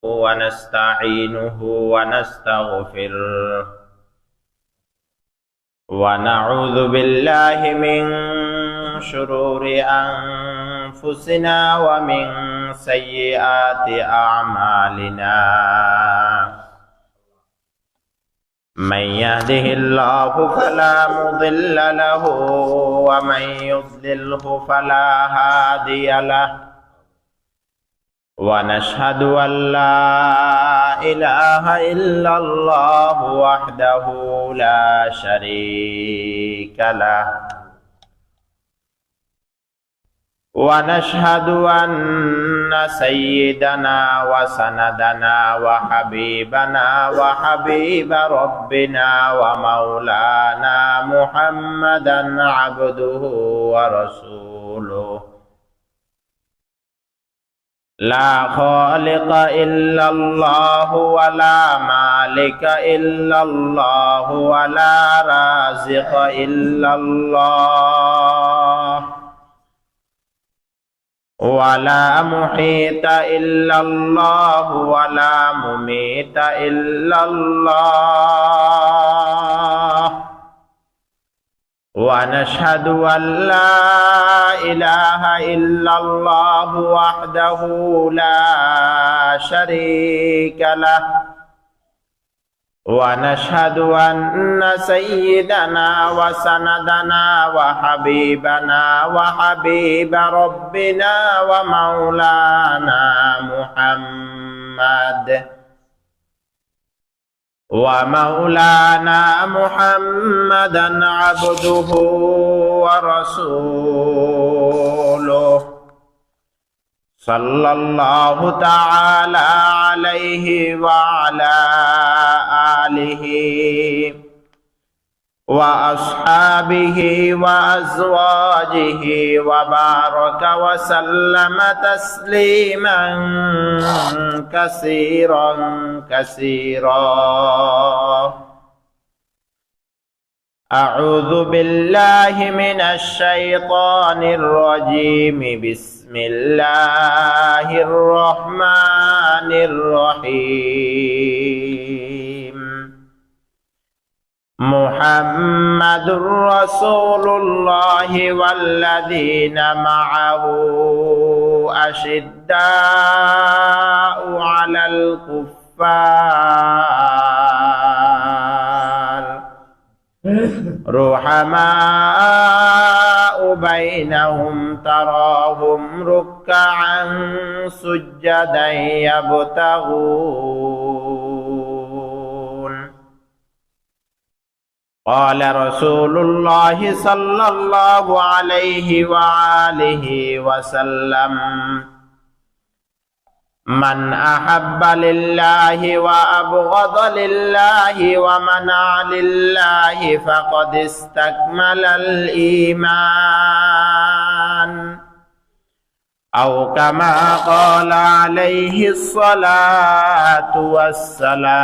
ونستعينه ونستغفره ونعوذ بالله من شرور أنفسنا ومن سيئات أعمالنا من يهده الله فلا مضل له ومن يضلله فلا هادي له ونشهد أن لا إله إلا الله وحده لا شريك له ونشهد أن سيدنا وسندنا وحبيبنا وحبيب ربنا ومولانا محمدا عبده ورسوله لا خالق إلا الله ولا مالك إلا الله ولا رازق إلا الله ولا محيط إلا الله ولا مميت إلا الله ونشهد أن لا إله إلا الله وحده لا شريك له ونشهد أن سيدنا وسندنا وحبيبنا وحبيب ربنا ومولانا محمدا عبده ورسوله صلى الله تعالى عليه وعلى آله وأصحابه وأزواجه وبارك وسلم تسليما كثيرا كثيرا أعوذ بالله من الشيطان الرجيم بسم الله الرحمن الرحيم محمد رسول الله والذين معه أشداء على الكفار رحماء بينهم تراهم ركعا سجدا يبتغون قال رسول الله صلى الله عليه وآله وسلم من أحب لله وأبغض لله ومنع لله فقد استكمل الإيمان أو كما قال عليه الصلاة والسلام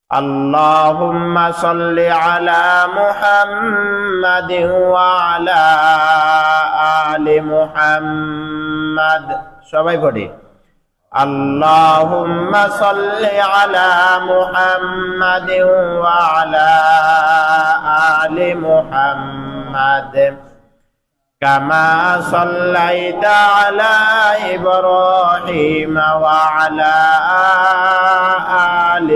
اللهم صل على محمد وعلى آل محمد সবাই পড়ি اللهم صل على محمد وعلى آل محمد كما صليت على إبراهيم وعلى آل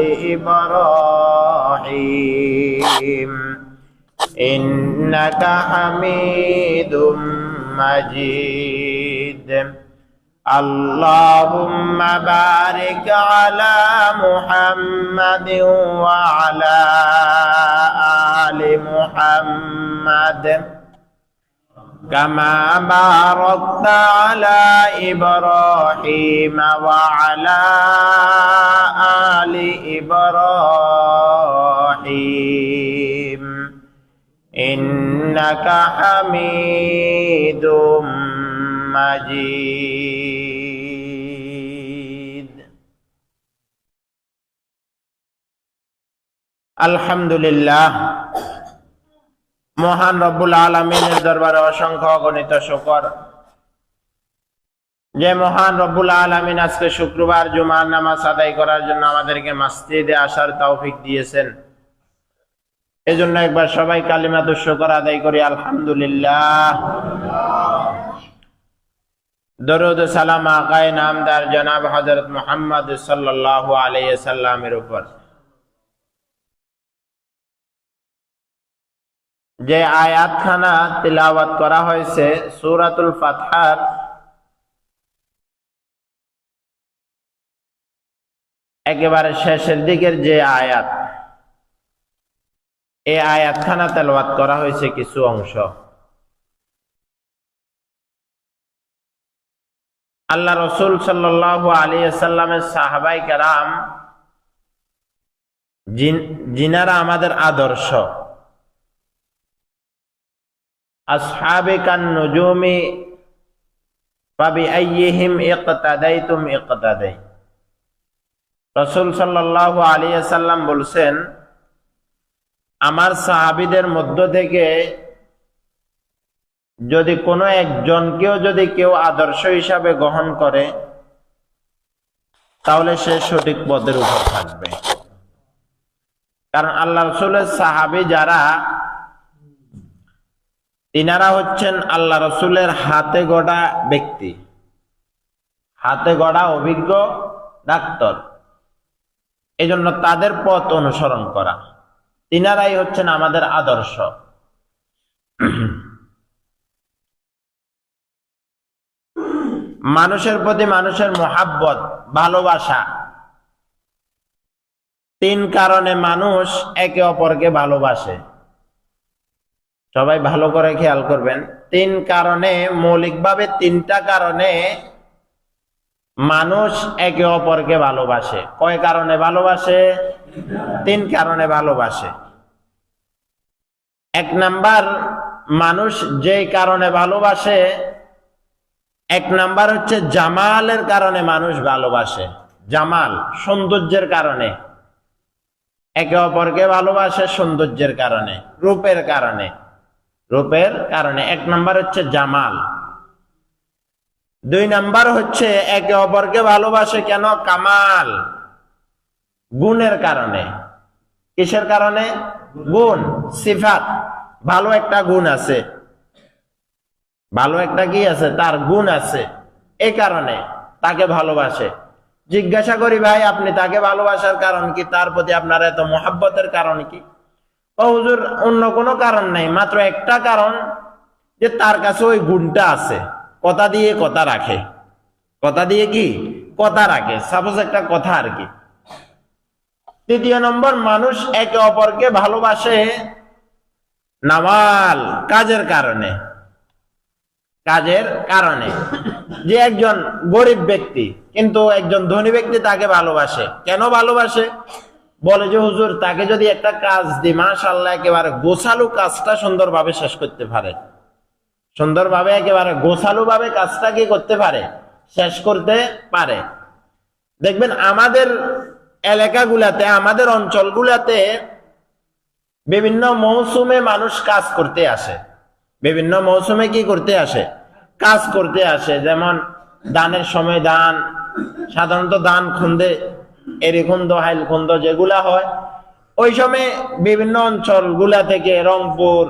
إبراهيم إنك حميد مجيد اللهم بارك على محمد وعلى آل محمد كما باركت على إبراهيم وعلى آل إبراهيم إنك حميد مجيد الحمد لله মহান রব্বুল আলামিনের দরবারে অসংখ্য অগণিত শুকর। যে মহান রব্বুল আলামিন আজকে শুক্রবার জুমার নামাজ আদায় করার জন্য আমাদেরকে মসজিদে আসার তৌফিক দিয়েছেন, এজন্য একবার সবাই কালিমাতুশ শুকর আদায় করি, আলহামদুলিল্লাহ। দরুদ ও সালাম আকায়ে নামদার জনাব হযরত মুহাম্মদ সাল্লাল্লাহু আলাইহি সাল্লামের উপর। যে আয়াতখানা তিলাওয়াত করা হয়েছে সূরাতুল ফাতহার একেবারে শেষের দিকের যে আয়াত, এই আয়াতখানা তেলাওয়াত করা হয়েছে কিছু অংশ। আল্লাহ রাসূল সাল্লাল্লাহু আলাইহি সাল্লামের সাহাবায়ে কেরাম যিনারা আমাদের আদর্শ, আসহাবে কান নুজুমি ফাবিআইয়িহিম ইকতাদাইতুম ইকতাদাই। রাসূল সাল্লাল্লাহু আলাইহি সাল্লাম বলছেন, আমার সাহাবীদের মধ্য থেকে যদি কোনো একজনকেও যদি কেউ আদর্শ হিসাবে গ্রহণ করে তাহলে সে সঠিক পথের উপর থাকবে। কারণ আল্লাহ রাসূলের সাহাবী যারা, তিনারা হচ্ছেন আল্লাহ রাসূলের হাতে গড়া ব্যক্তি, হাতে গড়া অভিজ্ঞ ডাক্তার। এজন্য তাদের পথ অনুসরণ করা, তিনারাই হচ্ছেন আমাদের আদর্শ। মানুষের প্রতি মানুষের মহাব্বত, ভালোবাসা, তিন কারণে মানুষ একে অপরকে ভালোবাসে। সবাই ভালো করে খেয়াল করবেন, তিন কারণে, মৌলিকভাবে তিনটা কারণে মানুষ একে অপরকে ভালোবাসে। কয় কারণে ভালোবাসে? তিন কারণে ভালোবাসে। এক নাম্বার, মানুষ যেই কারণে ভালোবাসে, এক নাম্বার হচ্ছে জামালের কারণে মানুষ ভালোবাসে। জামাল, সৌন্দর্যের কারণে একে অপরকে ভালোবাসে, সৌন্দর্যের কারণে, রূপের কারণে। রূপের কারণে এক নাম্বার হচ্ছে জামাল। দুই নাম্বার হচ্ছে একে অপরকে ভালোবাসে কেন? কামাল, গুণের কারণে। কিসের কারণে? গুণ, সিফাত। ভালো একটা গুণ আছে, ভালো একটা কি আছে? তার গুণ আছে, এই কারণে তাকে ভালোবাসে। জিজ্ঞাসা করি, ভাই আপনি তাকে ভালোবাসার কারণ কি? তার প্রতি আপনার এত মহাব্বতের কারণ কি? ও হুজুর, অন্য কোনো কারণ নাই, মাত্র একটা কারণ, যে তার কাছে ওই গুণটা আছে, কথা দিয়ে কথা রাখে। কথা দিয়ে কি? কথা রাখে। সাপোজ একটা কথা আর কি। তৃতীয় নম্বর, মানুষ একে অপরকে ভালোবাসে নাওয়াল, কাজের কারণে। কাজের কারণে। যে একজন গরিব ব্যক্তি কিন্তু একজন ধনী ব্যক্তি তাকে ভালোবাসে, কেন ভালোবাসে? বলে যে হুজুর, তাকে যদি একটা কাজ দিই, মাশাআল্লাহ একেবারে গোছালু কাজটা সুন্দরভাবে শেষ করতে পারে, সুন্দরভাবে একেবারে গোছালু ভাবে কাজটা কি করতে পারে? শেষ করতে পারে। দেখবেন আমাদের এলাকাগুলাতে, আমাদের অঞ্চলগুলাতে বিভিন্ন মৌসুমে মানুষ কাজ করতে আসে। বিভিন্ন মৌসুমে কি করতে আসে? কাজ করতে আসে। যেমন ধানের সময় ধান, সাধারণত ধান খুন্দে, এরিখুন্দ, হাইলখুন্দ যেগুলা হয়, ওই সময় বিভিন্ন অঞ্চলগুলা থেকে, রংপুর,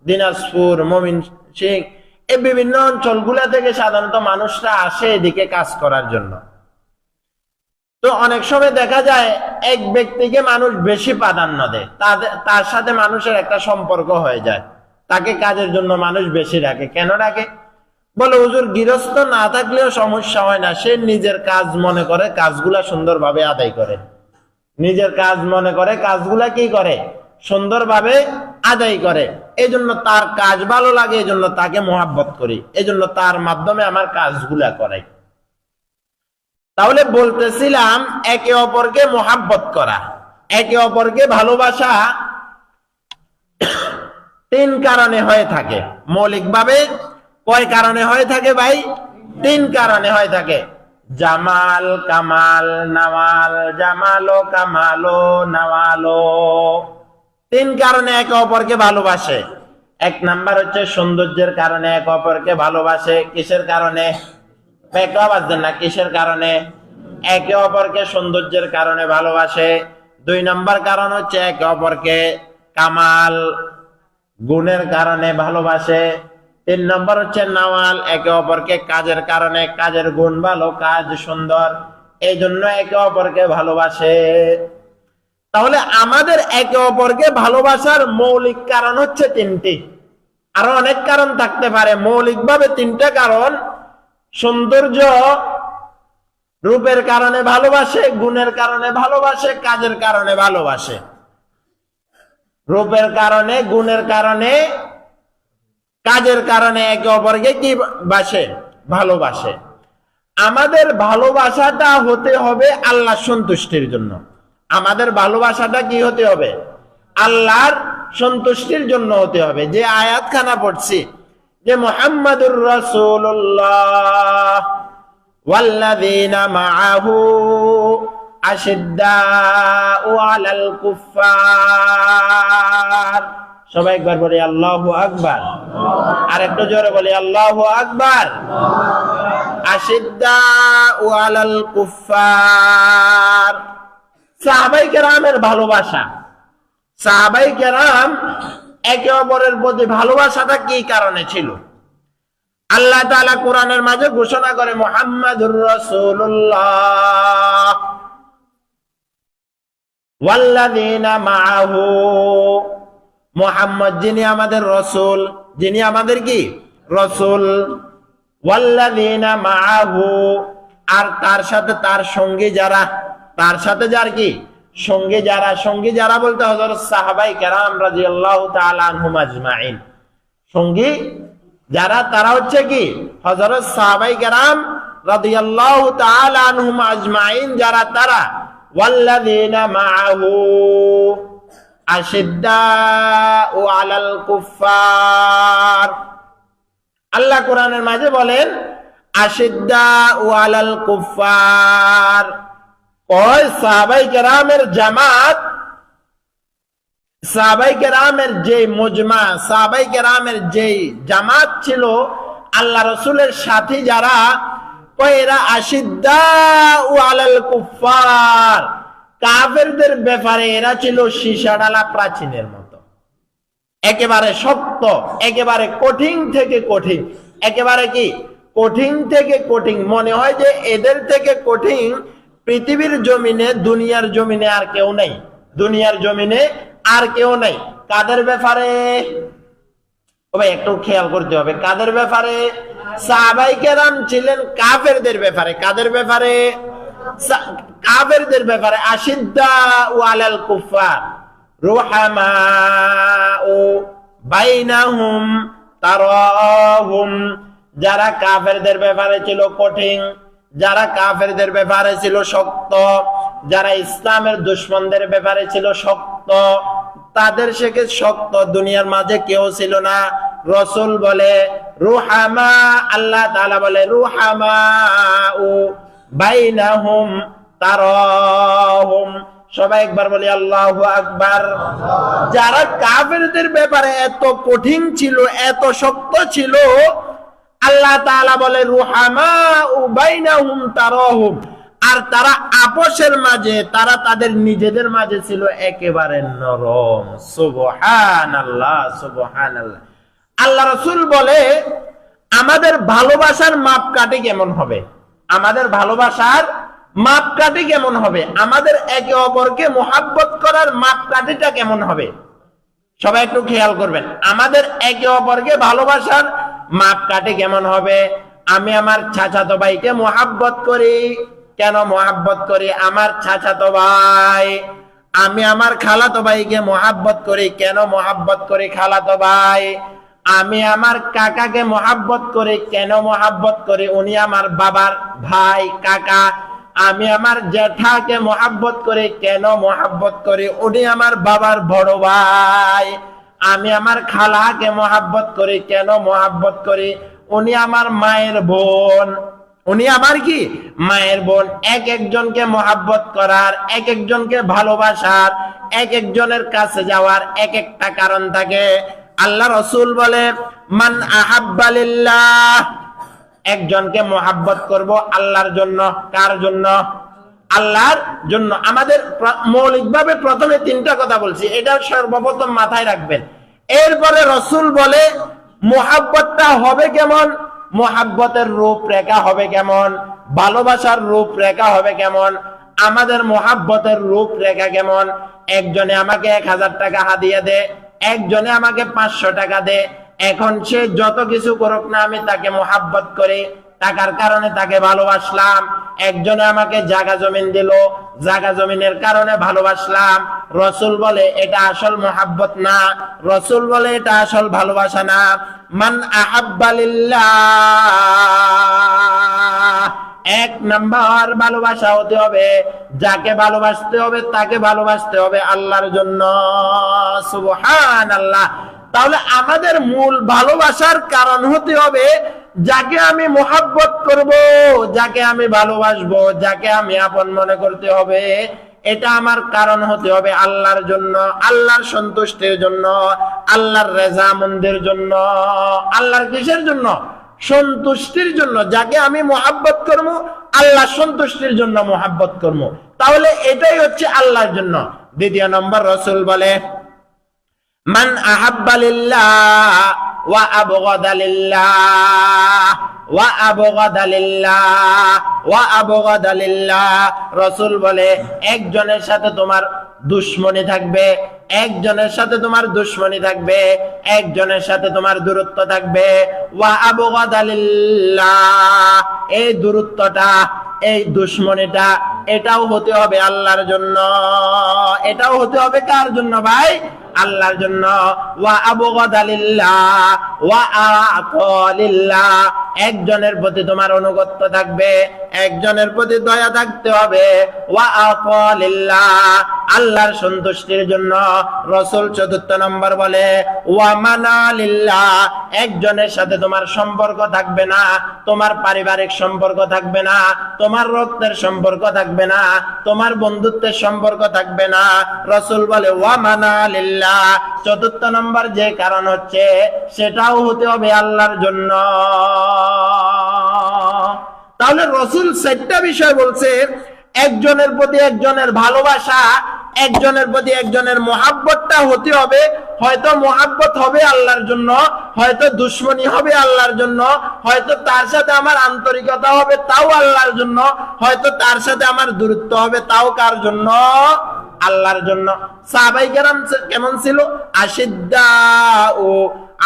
দিনাজপুর, ময়মনসিংহ, এই বিভিন্ন অঞ্চলগুলা থেকে সাধারণত মানুষরা আসে এদিকে কাজ করার জন্য। তো অনেক সময় দেখা যায় এক ব্যক্তিকে মানুষ বেশি প্রাধান্য দেয়, তার সাথে মানুষের একটা সম্পর্ক হয়ে যায়, তাকে কাজের জন্য মানুষ বেশি রাখে। কেন রাখে? বলে হুজুর, গৃহস্থ না থাকলেও সমস্যা হয় না, সে নিজের কাজ মনে করে কাজগুলা সুন্দরভাবে আদায় করে। নিজের কাজ মনে করে কাজগুলা কি করে? সুন্দরভাবে আদায় করে। এই জন্য তার কাজ ভালো লাগে, এই জন্য তাকে মহাব্বত করি, এই জন্য তার মাধ্যমে আমার কাজগুলা করাই। তাহলে বলতেছিলাম, একে অপরকে মহাব্বত করা, একে অপরকে ভালোবাসা তিন কারণে হয়ে থাকে। মৌলিকভাবে কয় কারণে হয়ে থাকে ভাই? তিন কারণে হয়ে থাকে। জামাল, কামাল, নাওয়াল। জামালো, কামালো, নাওয়ালো। তিন কারণে একে অপরকে ভালোবাসে। এক নাম্বার হচ্ছে সৌন্দর্যের কারণে একে অপরকে ভালোবাসে। কিসের কারণে? একটু আওয়াজ দেন না, কিসের কারণে? একে অপরকে সৌন্দর্যের কারণে ভালোবাসে। 2 নম্বর কারণ হচ্ছে একে অপরকে কামাল গুণের কারণে ভালোবাসে। 3 নম্বর হচ্ছে নাওয়াল, একে অপরকে কাজের কারণে, কাজের গুণ ভালো, কাজ সুন্দর, এই জন্য একে অপরকে ভালোবাসে। তাহলে আমাদের একে অপরকে ভালোবাসার মৌলিক কারণ হচ্ছে 3টি। আরো অনেক কারণ থাকতে পারে, মৌলিকভাবে 3টা কারণ। সৌন্দর্য, রূপের কারণে ভালোবাসে, গুণের কারণে ভালোবাসে, কাজের কারণে ভালোবাসে। রূপের কারণে, গুণের কারণে, কাজের কারণে একে অপরকে কি বাসে? ভালোবাসে। আমাদের ভালোবাসাটা হতে হবে আল্লাহর সন্তুষ্টির জন্য। আমাদের ভালোবাসাটা কি হতে হবে? আল্লাহর সন্তুষ্টির জন্য হতে হবে। যে আয়াতখানা পড়ছি যে মুহাম্মাদুর রাসূলুল্লাহ ওয়াল্লাযীনা মাআহু আশিদ্দাউ আলাল কুফফার, সবাই একবার বলি আল্লাহু আকবার। আর একটু জোরে বলি আল্লাহু আকবার। আশিদ্দাউ আলাল কুফফার, সাহাবায়ে কেরামের ভালোবাসা। সাহাবায়ে কেরাম একে অপরের প্রতি ভালোবাসাটা কি কারণে ছিল? আল্লাহ তাআলা কোরআনের মাঝে ঘোষণা করে মুহাম্মাদুর রাসূলুল্লাহ ওয়াল্লাযীনা মাআহু, মুহাম্মদ যিনি আমাদের রাসূল, যিনি আমাদের কি রাসূল, ওয়াল্লাযীনা মাআহু, আর তার সাথে তার সঙ্গী যারা, তার সাথে যার কি সঙ্গী যারা। সঙ্গী যারা বলতে হযরত সাহাবায়ে কেরাম রাদিয়াল্লাহু তাআলা আনহুম আজমাইন। সঙ্গী যারা তারা হচ্ছে কি হযরত সাহাবায়ে কেরাম রাদিয়াল্লাহু তাআলা আনহুম আজমাইন, যারা তারা ওয়াল্লাযীনা মাআহু আশিদ্দাউ আলাল কুফফার। আল্লাহ কোরআনের মাঝে বলেন আশিদ্দাউ আলাল কুফফার। ওই সাহাবায়ে কেরামের জামাত, সাহাবায়ে কেরামের যে মুজমা, সাহাবায়ে কেরামের যে জামাত ছিল, আল্লাহ রাসূলের সাথী যারা, এরা আশিদ্দাউ আলাল কুফফার, কাফেরদের ব্যাপারে এরা ছিল সীসাডালা প্রাচীনের মতো, একেবারে শক্ত, একেবারে কঠিন থেকে কঠিন, একেবারে কি কঠিন থেকে কঠিন। মনে হয় যে এদের থেকে কঠিন পৃথিবীর জমিনে, দুনিয়ার জমিনে আর কেউ নেই, দুনিয়ার জমিনে আর কেউ নেই। কাদের ব্যাপারে? ভাই একটু খেয়াল করতে হবে, কাদের ব্যাপারে? সাহাবায়ে কেরাম ছিলেন কাফেরদের ব্যাপারে। কাদের ব্যাপারে? কাফেরদের ব্যাপারে। আশিদ্দাউ আলাল কুফফার রুহামাউ বাইনাহুম তারাহুম, যারা কাফেরদের ব্যাপারে ছিল কঠিন, যারা কাফেরদের ব্যাপারে ছিল শক্ত, যারা ইসলামের দুশমনদের ব্যাপারে ছিল শক্ত, তাদের থেকে শক্ত দুনিয়ার মাঝে কেউ ছিল না। রাসূল বলে রুহামা, আল্লাহ তাআলা বলে রুহামাউ বাইনাহুম তারাহুম। সবাই একবার বলি আল্লাহু আকবার। যারা কাফেরদের ব্যাপারে এত কঠিন ছিল, এত শক্ত ছিল, আল্লাহ তাআলা বলে রুহামাউ বাইনাহুম তারাহুম, আর তারা আপোষের মাঝে, তারা তাদের নিজেদের মাঝে ছিল একেবারে নরম। সুবহানাল্লাহ, সুবহানাল্লাহ। আল্লাহ রাসূল বলে আমাদের ভালোবাসার মাপকাঠি কেমন হবে? আমাদের ভালোবাসার মাপকাঠি কেমন হবে? আমাদের একে অপরকে মুহাব্বত করার মাপকাঠিটা কেমন হবে? সবাই একটু খেয়াল করবেন, আমাদের একে অপরকে ভালোবাসার মাপকাঠি কেমন হবে? আমি আমার চাচাতো ভাইকে মুহাব্বত করি, কেন মুহাব্বত করি? আমার চাচাতো ভাই। আমি আমার খালাতো ভাইকে মুহাব্বত করি, কেন মুহাব্বত করি? খালাতো ভাই। আমি আমার কাকাকে মুহাব্বত করি, কেন মুহাব্বত করি? উনি আমার বাবার ভাই, কাকা। আমি আমার জ্যাঠাকে মুহাব্বত করি, কেন মুহাব্বত করি? উনি আমার বাবার বড় ভাই। আমি আমার খালাকে মুহাব্বত করি, কেন মুহাব্বত করি? উনি আমার মায়ের বোন। উনি আমার কি মায়ের বোন। এক একজনকে মুহাব্বত করার, এক একজনকে ভালোবাসার, এক একজনের কাছে যাওয়ার এক একটা কারণ থাকে। আল্লাহ রাসূল বলে মান আহাব্বা লিল্লাহ একজনকে মোহাব্বত করব আল্লাহর জন্য। কার জন্য? আল্লাহর জন্য। আমাদের মৌলিকভাবে প্রথমে তিনটা কথা বলছি, এটা সর্বপ্রথম মাথায় রাখবেন। এরপরে রাসূল বলে মোহাব্বতটা হবে কেমন, মোহাব্বতের রূপরেখা হবে কেমন, ভালোবাসার রূপরেখা হবে কেমন, আমাদের মোহাব্বতের রূপরেখা কেমন। একজনে আমাকে 1000 টাকা হাদিয়া দে, একজনে আমাকে 500 টাকা দে, এখন সে যত কিছু করুক না আমি তাকে মোহাব্বত করি, টাকার কারণে তাকে ভালোবাসলাম। একজনে আমাকে জায়গা জমিন দিল, জায়গা জমিনের কারণে ভালোবাসলাম। রাসূল বলে এটা আসল মোহাব্বত না, রাসূল বলে এটা আসল ভালোবাসা না। মান আহাব্বা লিল্লাহ, এক নাম্বার ভালোবাসা হতে হবে, যাকে ভালোবাসতে হবে তাকে ভালোবাসতে হবে আল্লাহর জন্য। সুবহানাল্লাহ। তাহলে আমাদের মূল ভালোবাসার কারণ হতে হবে যাকে আমি মোহাব্বত করব, যাকে আমি ভালোবাসবো, যাকে আমি আপন মনে করতে হবে, এটা আমার কারণ হতে হবে আল্লাহর জন্য, আল্লাহর সন্তুষ্টির জন্য, আল্লাহর রেজামন্দের জন্য। আল্লাহর কিসের জন্য? সন্তুষ্টির জন্য। যাকে আমি মোহাব্বত করব আল্লাহর সন্তুষ্টির জন্য মোহাব্বত করব, তাহলে এটাই হচ্ছে আল্লাহর জন্য। দ্বিতীয় নম্বর রাসূল বলে মান আহাব্বা লিল্লাহ ওয়া আবগাদা লিল্লাহ ওয়া আবগাদা লিল্লাহ ওয়া আবগাদা লিল্লাহ। রাসূল বলে একজনের সাথে তোমার দুশমনি থাকবে, একজনের সাথে তোমার দুশমনি থাকবে, একজনের সাথে তোমার দূরত্ব থাকবে। ওয়া আবগাদা লিল্লাহ, এই দূরত্বটা, এই দুশমনিটা, এটাও হতে হবে আল্লাহর জন্য। এটাও হতে হবে কার জন্য ভাই? আল্লাহর জন্য। ওয়া আবগাদা লিল্লাহ ওয়া আতা লিল্লাহ, একজনের প্রতি তোমার অনুগত্য থাকবে, একজনের প্রতি দয়া থাকতে হবে। ওয়া আতা লিল্লাহ, আল্লাহর সন্তুষ্টির জন্য। রাসূল চতুর্থ নম্বর বলে ওয়া মানা লিল্লাহ, একজনের সাথে তোমার সম্পর্ক থাকবে না, তোমার পারিবারিক সম্পর্ক থাকবে না, তোমার রক্তের সম্পর্ক থাকবে না, তোমার বন্ধুত্বের সম্পর্ক থাকবে না। রাসূল বলে ওয়া মানা লিল্লাহ, চতুর্থ নম্বর যে কারণ হচ্ছে সেটাও হতে হবে আল্লাহর জন্য। তাহলে রাসূল 4টা বিষয় বলছে, একজনের প্রতি একজনের ভালোবাসা, একজনের প্রতি একজনের মোহাব্বতটা হতে হবে। হয়তো মোহাব্বত হবে আল্লাহর জন্য, হয়তো দুশমনি হবে আল্লাহর জন্য, হয়তো তার সাথে আমার আন্তরিকতা হবে তাও আল্লাহর জন্য, হয়তো তার সাথে আমার দূরত্ব হবে তাও কার জন্য? আল্লাহর জন্য। সাহাবায়ে কেরাম কেমন ছিল? আশিদ্দাউ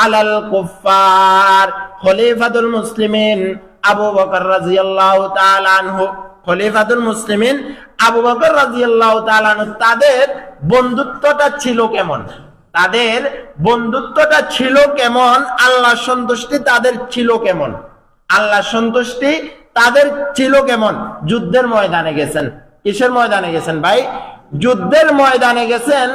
আলাল কুফার। খলিফাতুল মুসলিমিন আবু বকর রাদিয়াল্লাহু তাআলা আনহু, খলিফাতুল মুসলিমিন আবু বকর রাদিয়াল্লাহু তাআলা আনহু, তাদের বন্ধুত্বটা ছিল কেমন? তাদের বন্ধুত্বটা ছিল কেমন? আল্লাহ সন্তুষ্টি তাদের ছিল কেমন? আল্লাহ সন্তুষ্টি তাদের ছিল কেমন? যুদ্ধের ময়দানে গেছেন। কিসের ময়দানে গেছেন ভাই? যুদ্ধের ময়দানে গেছেন।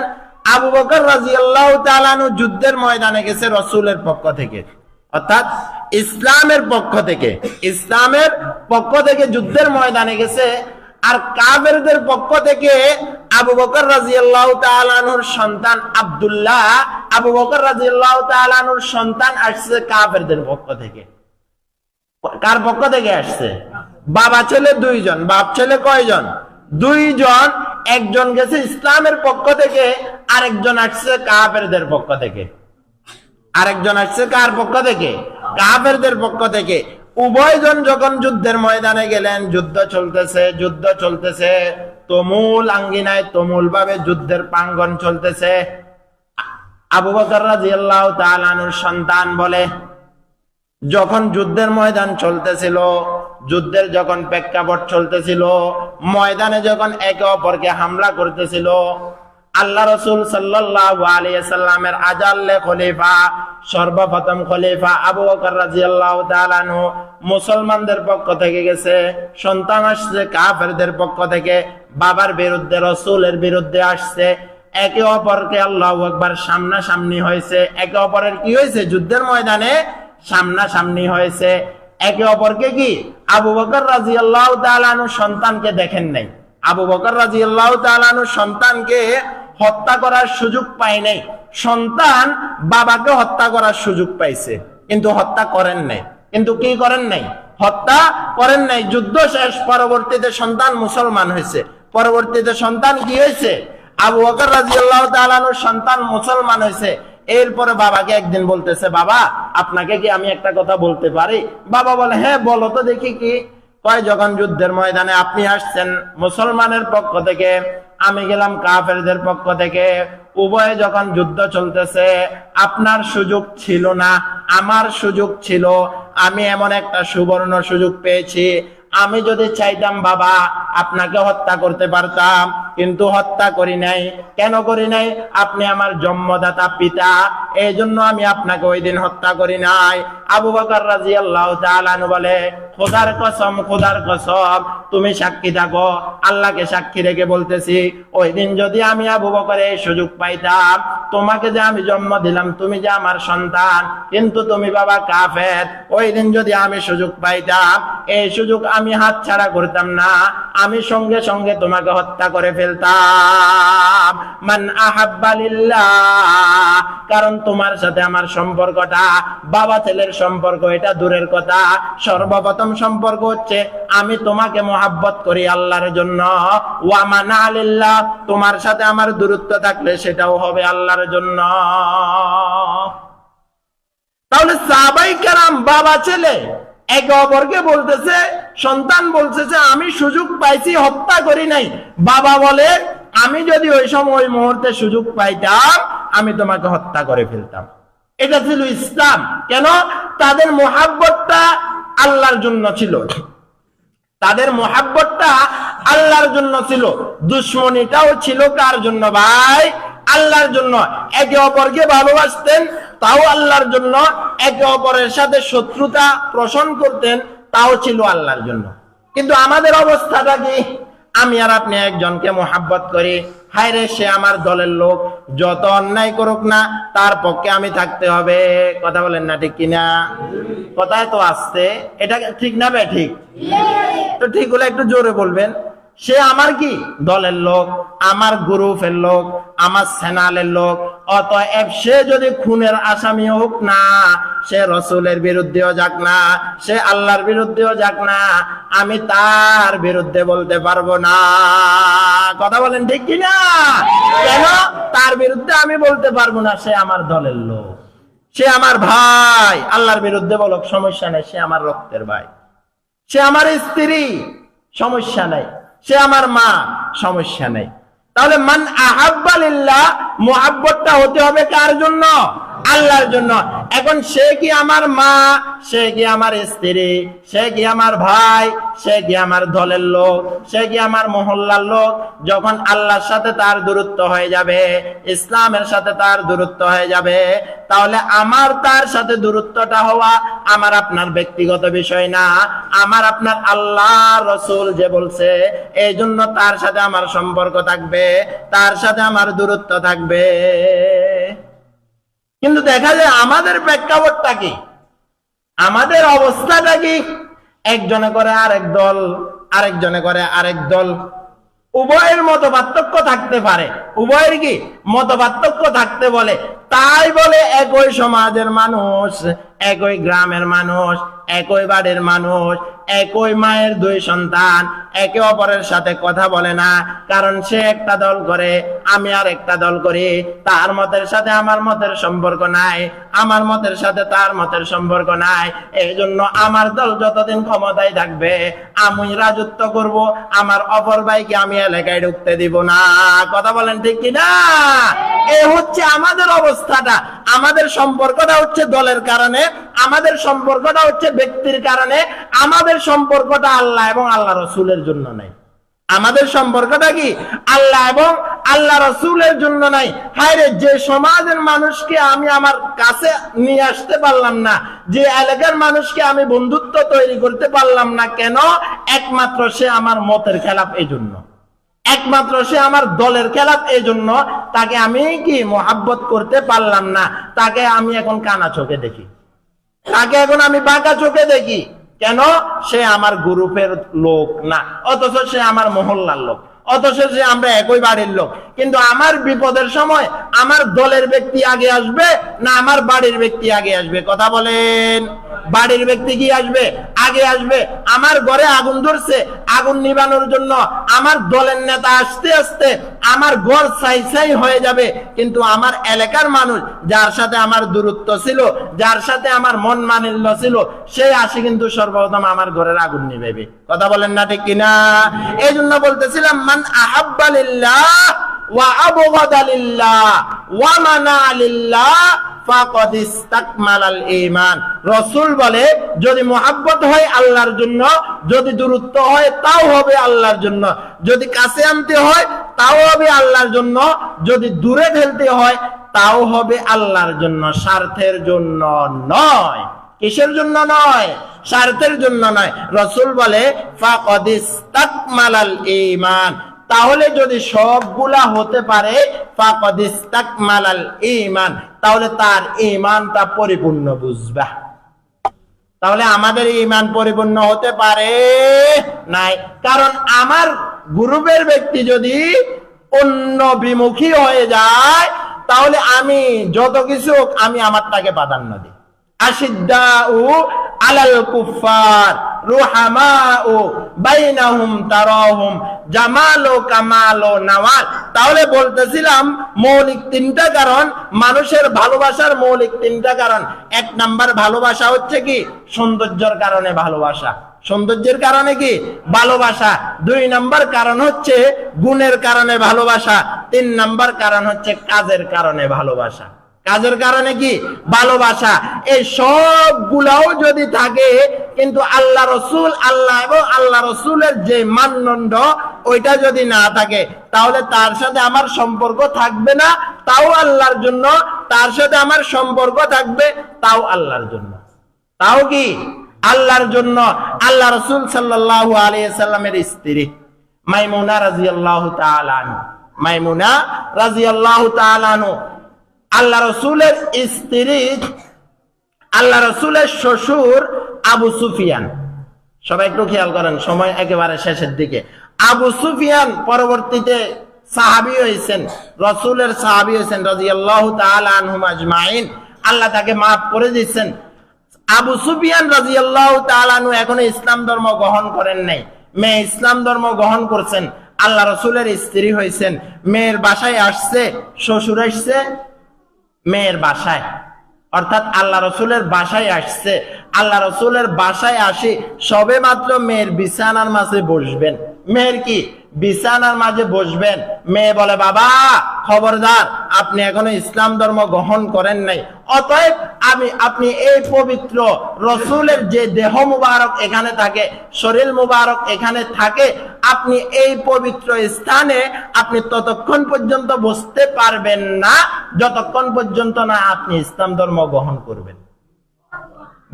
আবু বকর রাদিয়াল্লাহু তাআলা আনহু যুদ্ধের ময়দানে গেছে রাসূলের পক্ষ থেকে, অর্থাৎ ইসলামের পক্ষ থেকে, ইসলামের পক্ষ থেকে যুদ্ধের ময়দানে গেছে। আর কাফেরদের পক্ষ থেকে আবু বকর রাদিয়াল্লাহু তাআলা আনহুর সন্তান আব্দুল্লাহ, আবু বকর রাদিয়াল্লাহু তাআলা আনহুর সন্তান আসছে কাফেরদের পক্ষ থেকে। কার পক্ষ থেকে আসছে? বাবা ছেলে দুইজন। বাপ ছেলে কয়জন? দুইজন। একজন গেছে ইসলামের পক্ষ থেকে, আরেকজন আসছে কাফেরদের পক্ষ থেকে। আরেকজন আসছে কার পক্ষ থেকে? কাফেরদের পক্ষ থেকে। উভয়জন যখন যুদ্ধের ময়দানে গেলেন, যুদ্ধ চলতেছে, যুদ্ধ চলতেছে, তুমুল আঙ্গিনায় তুমুল ভাবে যুদ্ধের প্রাঙ্গণ চলতেছে। আবু বকর রাদিয়াল্লাহু তাআলা আনহুর সন্তান বলে, যখন যুদ্ধের ময়দান চলতেছিল, যুদ্ধের যখন প্রেক্ষাপট চলতেছিল, ময়দানে যখন একে অপরকে হামলা করতেছিল, আল্লাহ রাসূল সাল্লাল্লাহু আলাইহি সাল্লামের আজাল্লে খলিফা, সর্বপ্রথম খলিফা আবু বকর রাদিয়াল্লাহু তাআলা আনহু মুসলমানদের পক্ষ থেকে গেছে, সন্তান আসছে কাফেরদের পক্ষ থেকে, বাবার বিরুদ্ধে রাসূলের বিরুদ্ধে আসছে। একে অপরকে আল্লাহু আকবার সামনাসামনি হয়েছে। একে অপরের কি হয়েছে? যুদ্ধের ময়দানে সামনাসামনি হয়েছে। একে অপরকে কি? আবু বকর রাদিয়াল্লাহু তাআলা আনহু সন্তানকে দেখেন নাই। আবু বকর রাদিয়াল্লাহু তাআলা আনহু সন্তানকে হত্যা করার সুযোগ পায় নাই। সন্তান বাবাকে হত্যা করার সুযোগ পাইছে, কিন্তু হত্যা করেন নাই। কিন্তু কি করেন নাই? হত্যা করেন নাই, যুদ্ধ শেষ, পরবর্তীতে সন্তান মুসলমান হয়েছে। পরবর্তীতে সন্তান কি হয়েছে? আবু বকর রাদিয়াল্লাহু তাআলা আনহুর সন্তান মুসলমান হয়েছে। এরপরে বাবাকে একদিন বলতেছে, বাবা আপনাকে কি আমি একটা কথা বলতে পারি? বাবা বলে, হ্যাঁ বলো তো দেখি কি। কয়, যখন যুদ্ধের ময়দানে আপনি আসছেন মুসলমানের পক্ষ থেকে, আমি গেলাম কাফেরদের পক্ষ থেকে, উভয়ে যখন যুদ্ধ চলতেছে, আপনার সুযোগ ছিল না, আমার সুযোগ ছিল। আমি এমন একটা সুবর্ণ সুযোগ পেয়েছি, আমি যদি চাইতাম বাবা আপনাকে হত্যা করতে পারতাম, কিন্তু হত্যা করি নাই। কেন করি নাই? আপনি আমার জন্মদাতা পিতা, এই জন্য আমি আপনাকে ওই দিন হত্যা করি নাই। আবু বকর রাদিয়াল্লাহু তাআলা আনহু বলে, খোদার কসম, খোদার কসম, তুমি সাক্ষী থাকো, আল্লাহকে সাক্ষী রেখে বলতেছি, ওই দিন যদি আমি আবু বকরের এই সুযোগ পাইতাম, তোমাকে যে আমি জন্ম দিলাম, তুমি যে আমার সন্তান, কিন্তু তুমি বাবা কাফের, ওই দিন যদি আমি সুযোগ পাইতাম, এই সুযোগ আমি হাতছাড়া করতাম না, আমি সঙ্গে সঙ্গে তোমাকে হত্যা করে ফেলতাম। মান আহাব্বা লিল্লাহ, কারণ তোমার সাথে আমার সম্পর্কটা বাবা ছেলের সম্পর্ক, এটা দূরের কথা। সর্বপ্রথম সম্পর্ক হচ্ছে আমি তোমাকে মহাব্বত করি আল্লাহর জন্য। ওয়া মানা লিল্লাহ, তোমার সাথে আমার দূরত্ব থাকলে সেটাও হবে আল্লাহর জন্য। তাহলে সাহাবায়ে কেরাম বাবা ছেলে একে অপরকে বলতেছে, সন্তান বলতেছে আমি সুযোগ পাইছি, হত্যা করি নাই। বাবা বলে, আমি যদি ওই সময় ওই মুহূর্তে সুযোগ পাইতাম, আমি তোমাকে হত্যা করে ফেলতাম। এটা ছিল ইসলাম। কেন? তাদের মুহাব্বতটা আল্লাহর জন্য ছিল, তাদের মুহাব্বতটা আল্লাহর জন্য ছিল। দুশমনিটাও ছিল কার জন্য ভাই? আল্লাহর জন্য। একে অপরকে ভালোবাসতেন, তাও আল্লাহর জন্য। একে অপরের সাথে শত্রুতা পোষণ করতেন, তাও ছিল আল্লাহর জন্য। কিন্তু আমাদের অবস্থাটা কি? আমি আর আপনি একজনকে মোহাব্বত করি, হায় রে সে আমার দলের লোক, যত অন্যায় করুক না তার পক্ষে আমি থাকতে হবে। কথা বলেন না ঠিক কিনা? কথায় তো আসছে, এটা ঠিক না বে ঠিক? তো ঠিক হলে একটু জোরে বলবেন। সে আমার কি দলের লোক, আমার গ্রুপের লোক, আমার সেনালের লোক। অতএব সে যদি খুনের আসামি হোক না, সে রসুলের বিরুদ্ধেও যাক না, সে আল্লাহর বিরুদ্ধেও যাক না, আমি তার বিরুদ্ধে বলতে পারবো না। কথা বলেন ঠিক কিনা? কেন তার বিরুদ্ধে আমি বলতে পারবো না? সে আমার দলের লোক, সে আমার ভাই। আল্লাহর বিরুদ্ধে বলক, সমস্যা নেই, সে আমার রক্তের ভাই। সে আমার স্ত্রী, সমস্যা নাই। সে আমার মা, সমস্যা নেই। তাহলে মান আহাব্বা লিল্লাহ, মুহাব্বতটা হতে হবে কার জন্য? আল্লাহর জন্য। এখন সে কি আমার মা, সে কি আমার স্ত্রী, সে কি আমার ভাই, সে কি আমার দলের লোক, সে কি আমার মহল্লার লোক, যখন আল্লাহর সাথে তার দূরত্ব হয়ে যাবে, ইসলামের সাথে তার দূরত্ব হয়ে যাবে, তাহলে আমার তার সাথে দূরত্বটা হওয়া আমার আপনার ব্যক্তিগত বিষয় না, আমার আপনার আল্লাহ রসুল যে বলছে, এই জন্য তার সাথে আমার সম্পর্ক থাকবে, তার সাথে আমার দূরত্ব থাকবে। কিন্তু দেখা যায় আমাদের প্রেক্ষাপটটা কি, আমাদের অবস্থাটা কি? একজনে করে আরেক দল, আরেকজনে করে আরেক দল। উভয়ের মত পার্থক্য থাকতে পারে, উভয়ের কি মত পার্থক্য থাকতে বলে, তাই বলে একই সমাজের মানুষ, একই গ্রামের মানুষ, একই বাড়ির মানুষ, একই মায়ের দুই সন্তান একে অপরের সাথে কথা বলে না। কারণ সে একটা দল করে, আমি আর একটা দল করি। তার মতের সাথে আমার মতের সম্পর্ক নাই, আমার মতের সাথে তার মতের সম্পর্ক নাই। এই জন্য আমার দল যতদিন ক্ষমতায় থাকবে, আমি রাজত্ব করব, আমার অপর ভাইকে আমি এলাকায় ঢুকতে দিব না। কথা বলেন ঠিক কিনা? এই হচ্ছে আমাদের অবস্থাটা। আমাদের সম্পর্কটা হচ্ছে দলের কারণে, আমাদের সম্পর্কটা হচ্ছে ব্যক্তির কারণে, আমাদের সম্পর্কটা আল্লাহ এবং আল্লাহ রসুলের জন্য নাই। আমাদের সম্পর্কটা কি আল্লাহ এবং আল্লাহ রসুলের জন্য নাই। হায়রে, যে সমাজের মানুষকে আমি আমার কাছে নিয়ে আসতে পারলাম না, যে এলাকার মানুষকে আমি বন্ধুত্ব তৈরি করতে পারলাম না, কেন? একমাত্র সে আমার মতের খেলাফ, এই জন্য। একমাত্র সে আমার দলের খেলাফ, এই জন্য তাকে আমি কি মোহাব্বত করতে পারলাম না। তাকে আমি এখন কানা চোখে দেখি, তাকে এখন আমি বাঁকা চোখে দেখি। কেন? সে আমার গ্রুপের লোক না, অথচ সে আমার মহল্লার লোক, অথচ আমরা একই বাড়ির লোক, কিন্তু আমার বিপদের সময় আমার দলের ব্যক্তি আগে আসবে না আমার বাড়ির ব্যক্তি আগে আসবে? কথা বলেন। বাড়ির ব্যক্তি কি আসবে? আগে আসবে। আমার ঘরে আগুন ধরছে, আগুন নিবানোর জন্য আমার দলের নেতা আসতে আসতে আমার ঘর ছাই ছাই হয়ে যাবে, কিন্তু আমার এলাকার মানুষ যার সাথে আমার দূরত্ব ছিল, যার সাথে আমার মন মানিল্য ছিল, সেই আসে কিন্তু সর্বপ্রথম আমার ঘরের আগুন নিবেবে। কথা বলেন না ঠিক কিনা? এই জন্য বলতেছিলাম, মান আহাব্বা লিল্লাহ ওয়া আবগাদা লিল্লাহ ওয়া মানা লিল্লাহ ফাকাদ ইসতাকমালাল ঈমান। রাসূল বলে, যদি মুহাব্বত হয় আল্লাহর জন্য, যদি দূরত্ব হয় তাও হবে আল্লাহর জন্য, যদি কাছে আনতে হয় তাও হবে আল্লাহর জন্য, যদি দূরে ফেলতে হয় তাও হবে আল্লাহর জন্য, স্বার্থের জন্য নয়। কিসের জন্য নয়? স্বার্থের জন্য নয়। রাসূল বলে ফাকাদ ইসতাকমালাল ঈমান। তাহলে যদি সবগুলা হতে পারে ফাকাদ ইসতাকমালাল ঈমান, তাহলে তার ঈমানটা পরিপূর্ণ বুঝবা। তাহলে আমাদের ঈমান পরিপূর্ণ হতে পারে নাই, কারণ আমার গ্রুপের ব্যক্তি যদি অন্য বিমুখী হয়ে যায়, তাহলে আমি যত কিছু আমি আমারটাকে প্রাধান্য দিই। আশিদ্দাউ আলাল কুফার রুহামাউ বাইনাহুম তারাহুম জামালু কামালু নাওয়াল। তাহলে বলতেছিলাম মৌলিক তিনটা কারণ, মানুষের ভালোবাসার মৌলিক তিনটা কারণ। এক নাম্বার ভালোবাসা হচ্ছে কি? সৌন্দর্যের কারণে ভালোবাসা। সৌন্দর্যের কারণে কি? ভালোবাসা। দুই নাম্বার কারণ হচ্ছে গুণের কারণে ভালোবাসা। তিন নাম্বার কারণ হচ্ছে কাজের কারণে ভালোবাসা। কাজের কারণে কি? ভালোবাসা। এই সবগুলাও যদি থাকে, কিন্তু আল্লাহ রসুল, আল্লাহ এবং আল্লাহ রসুলের যে মানদণ্ড ওইটা যদি না থাকে, তাহলে তার সাথে আমার সম্পর্ক থাকবে না, তাও আল্লাহর জন্য। তার সাথে আমার সম্পর্ক থাকবে, তাও আল্লাহর জন্য। তাও কি? আল্লাহর জন্য। আল্লাহ রসুল সাল্লাল্লাহু আলাইহি সাল্লামের স্ত্রী মাইমুনা রাদিয়াল্লাহু তাআলা আনহা, মাইমুনা রাদিয়াল্লাহু তাআলা আনহা আল্লাহ রসুলের স্ত্রী, আল্লাহ রসুলের শ্বশুর আবু সুফিয়ান। সবাই একটু খেয়াল করেন, সময় একেবারে শেষের দিকে। আবু সুফিয়ান পরবর্তীতে সাহাবী হয়েছেন, রসুলের সাহাবী হয়েছেন রাদিয়াল্লাহু তাআলা আনহুম আজমাইন। আল্লাহ তাকে মাফ করে দিচ্ছেন। আবু সুফিয়ান রাদিয়াল্লাহু তাআলা আনহু এখনো ইসলাম ধর্ম গ্রহণ করেন নাই। মেয়ে ইসলাম ধর্ম গ্রহণ করছেন, আল্লাহ রসুলের স্ত্রী হয়েছেন। মেয়ের বাসায় আসছে, শ্বশুর আসছে মেয়ের বাসায়, অর্থাৎ আল্লাহ রসুলের বাসায় আসছে। আল্লাহ রসুলের বাসায় আসি সবে মাত্র মেয়ের বিছানার মাঝে বসবেন। মেয়ের কি? বিছানার মাঝে বসবেন। মেয়ে বলে, বাবা খবরদার, আপনি এখনো ইসলাম ধর্ম গ্রহণ করেন নাই, অতএব আপনি এই পবিত্র রসুলের যে দেহ মুবারক এখানে থাকে, শরীর মুবারক এখানে থাকে, আপনি এই পবিত্র স্থানে আপনি ততক্ষণ পর্যন্ত বসতে পারবেন না যতক্ষণ পর্যন্ত না আপনি ইসলাম ধর্ম গ্রহণ করবেন।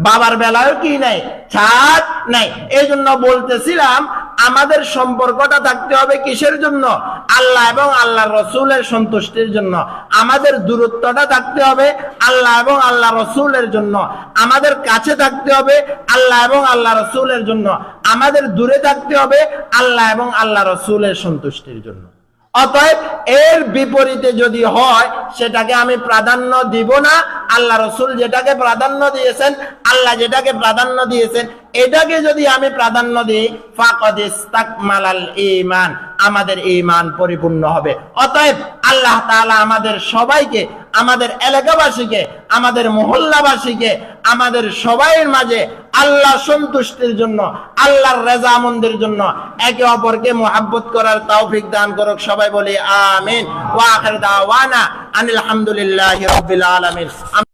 বাবার বেলায়ও কি নাই? ছাড় নাই। এই জন্য বলতেছিলাম, আমাদের সম্পর্কটা থাকতে হবে কিসের জন্য? আল্লাহ এবং আল্লাহ রসুলের সন্তুষ্টির জন্য। আমাদের দূরত্বটা থাকতে হবে আল্লাহ এবং আল্লাহ রসুলের জন্য। আমাদের কাছে থাকতে হবে আল্লাহ এবং আল্লাহ রসুলের জন্য। আমাদের দূরে থাকতে হবে আল্লাহ এবং আল্লাহ রসুলের সন্তুষ্টির জন্য। অতএব এর বিপরীতে যদি হয়, সেটাকে আমি প্রাধান্য দিব না। আল্লাহ রসুল যেটাকে প্রাধান্য দিয়েছেন, আল্লাহ যেটাকে প্রাধান্য দিয়েছেন, এটাকে যদি আমি প্রাধান্য দিই, ফাকাদ ইসতাকমালাল ঈমান, আমাদের ঈমান পরিপূর্ণ হবে। অতএব আল্লাহ তাআলা আমাদের সবাইকে, আমাদের এলাকাবাসীকে, আমাদের মহল্লাবাসীকে, আমাদের সবাইয়ের মাঝে আল্লাহ সন্তুষ্টির জন্য, আল্লাহর রেজামন্দের জন্য একে অপরকে মুহাব্বত করার তৌফিক দান করুক। সবাই বলি আমিন। ওয়া আখির দাওয়ানা আনিল হামদুলিল্লাহি রাব্বিল আলামিন।